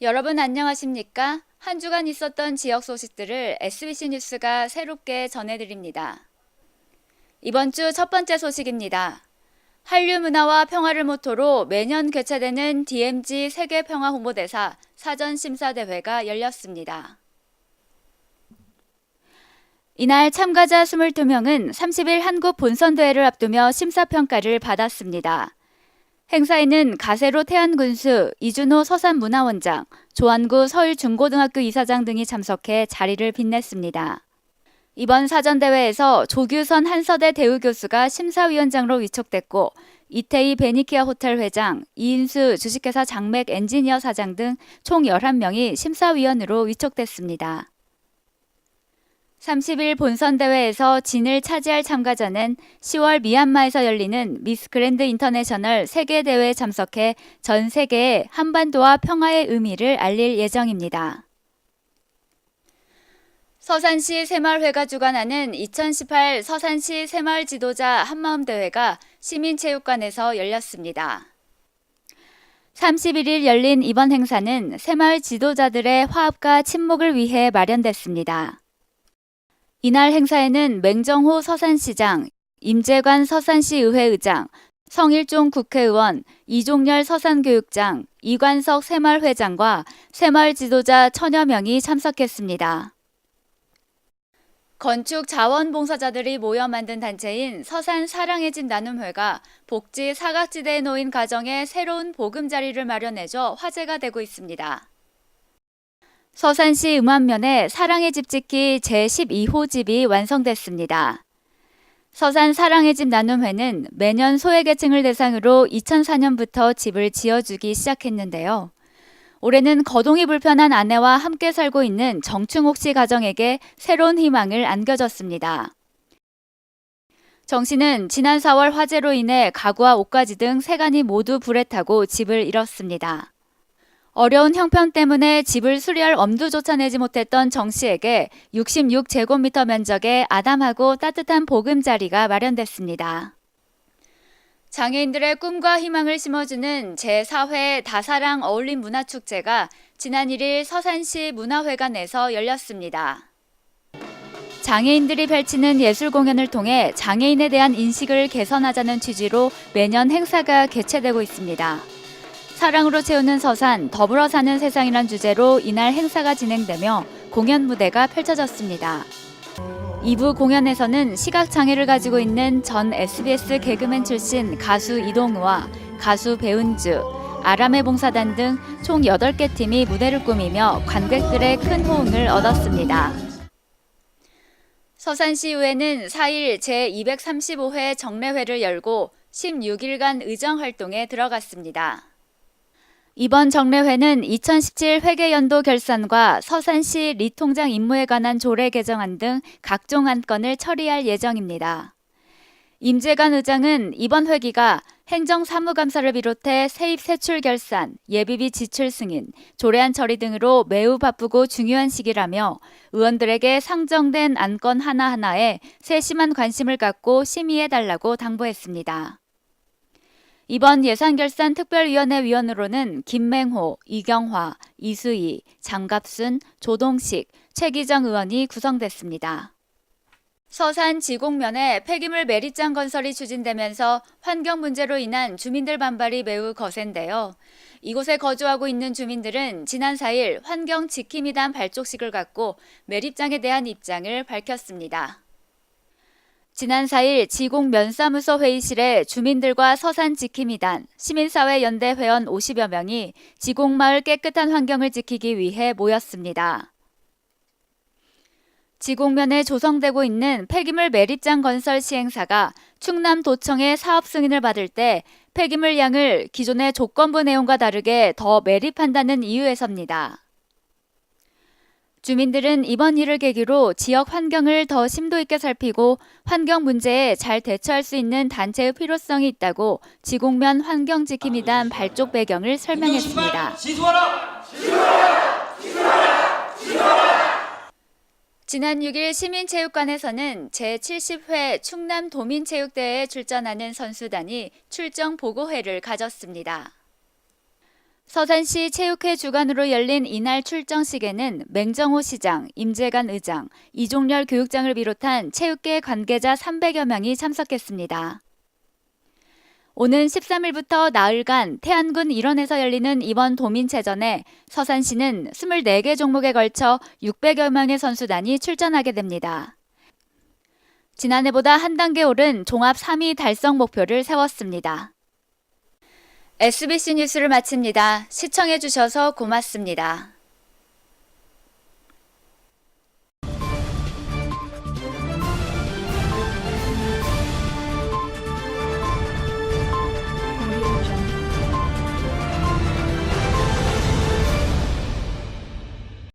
여러분 안녕하십니까? 한 주간 있었던 지역 소식들을 SBC 뉴스가 새롭게 전해드립니다. 이번 주 첫 번째 소식입니다. 한류 문화와 평화를 모토로 매년 개최되는 DMZ 세계평화 홍보대사 사전심사대회가 열렸습니다. 이날 참가자 22명은 30일 한국 본선대회를 앞두며 심사평가를 받았습니다. 행사에는 가세로 태안군수, 이준호 서산문화원장, 조한구 서울중고등학교 이사장 등이 참석해 자리를 빛냈습니다. 이번 사전대회에서 조규선 한서대 대우교수가 심사위원장으로 위촉됐고 이태희 베니키아 호텔 회장, 이인수 주식회사 장맥 엔지니어 사장 등 총 11명이 심사위원으로 위촉됐습니다. 30일 본선대회에서 진을 차지할 참가자는 10월 미얀마에서 열리는 미스 그랜드 인터내셔널 세계대회에 참석해 전 세계에 한반도와 평화의 의미를 알릴 예정입니다. 서산시 새마을회가 주관하는 2018 서산시 새마을 지도자 한마음대회가 시민체육관에서 열렸습니다. 31일 열린 이번 행사는 새마을 지도자들의 화합과 친목을 위해 마련됐습니다. 이날 행사에는 맹정호 서산시장, 임재관 서산시의회의장, 성일종 국회의원, 이종열 서산교육장, 이관석 새마을회장과 새마을 지도자 천여 명이 참석했습니다. 건축 자원봉사자들이 모여 만든 단체인 서산 사랑의 집 나눔회가 복지 사각지대에 놓인 가정에 새로운 보금자리를 마련해줘 화제가 되고 있습니다. 서산시 음암면에 사랑의 집 짓기 제12호 집이 완성됐습니다. 서산 사랑의 집 나눔회는 매년 소외계층을 대상으로 2004년부터 집을 지어주기 시작했는데요. 올해는 거동이 불편한 아내와 함께 살고 있는 정충옥 씨 가정에게 새로운 희망을 안겨줬습니다. 정 씨는 지난 4월 화재로 인해 가구와 옷가지 등 세간이 모두 불에 타고 집을 잃었습니다. 어려운 형편 때문에 집을 수리할 엄두조차 내지 못했던 정 씨에게 66제곱미터 면적의 아담하고 따뜻한 보금자리가 마련됐습니다. 장애인들의 꿈과 희망을 심어주는 제4회 다사랑 어울림 문화축제가 지난 1일 서산시 문화회관에서 열렸습니다. 장애인들이 펼치는 예술 공연을 통해 장애인에 대한 인식을 개선하자는 취지로 매년 행사가 개최되고 있습니다. 사랑으로 채우는 서산, 더불어 사는 세상이란 주제로 이날 행사가 진행되며 공연 무대가 펼쳐졌습니다. 2부 공연에서는 시각장애를 가지고 있는 전 SBS 개그맨 출신 가수 이동우와 가수 배은주, 아람의 봉사단 등 총 8개 팀이 무대를 꾸미며 관객들의 큰 호응을 얻었습니다. 서산시의회는 4일 제235회 정례회를 열고 16일간 의정활동에 들어갔습니다. 이번 정례회는 2017 회계연도 결산과 서산시 리통장 임무에 관한 조례 개정안 등 각종 안건을 처리할 예정입니다. 임재관 의장은 이번 회기가 행정사무감사를 비롯해 세입 세출 결산, 예비비 지출 승인, 조례안 처리 등으로 매우 바쁘고 중요한 시기라며 의원들에게 상정된 안건 하나하나에 세심한 관심을 갖고 심의해달라고 당부했습니다. 이번 예산결산특별위원회 위원으로는 김맹호, 이경화, 이수희, 장갑순, 조동식, 최기정 의원이 구성됐습니다. 서산 지곡면에 폐기물 매립장 건설이 추진되면서 환경 문제로 인한 주민들 반발이 매우 거센데요. 이곳에 거주하고 있는 주민들은 지난 4일 환경지킴이단 발족식을 갖고 매립장에 대한 입장을 밝혔습니다. 지난 4일 지곡면사무소 회의실에 주민들과 서산지킴이단, 시민사회연대 회원 50여 명이 지곡마을 깨끗한 환경을 지키기 위해 모였습니다. 지곡면에 조성되고 있는 폐기물 매립장 건설 시행사가 충남도청의 사업 승인을 받을 때 폐기물 양을 기존의 조건부 내용과 다르게 더 매립한다는 이유에서입니다. 주민들은 이번 일을 계기로 지역 환경을 더 심도 있게 살피고 환경 문제에 잘 대처할 수 있는 단체의 필요성이 있다고 지곡면 환경지킴이단 발족 배경을 설명했습니다. 지난 6일 시민체육관에서는 제70회 충남도민체육대회에 출전하는 선수단이 출정 보고회를 가졌습니다. 서산시 체육회 주관으로 열린 이날 출정식에는 맹정호 시장, 임재관 의장, 이종렬 교육장을 비롯한 체육계 관계자 300여 명이 참석했습니다. 오는 13일부터 나흘간 태안군 일원에서 열리는 이번 도민체전에 서산시는 24개 종목에 걸쳐 600여 명의 선수단이 출전하게 됩니다. 지난해보다 한 단계 오른 종합 3위 달성 목표를 세웠습니다. SBC 뉴스를 마칩니다. 시청해주셔서 고맙습니다.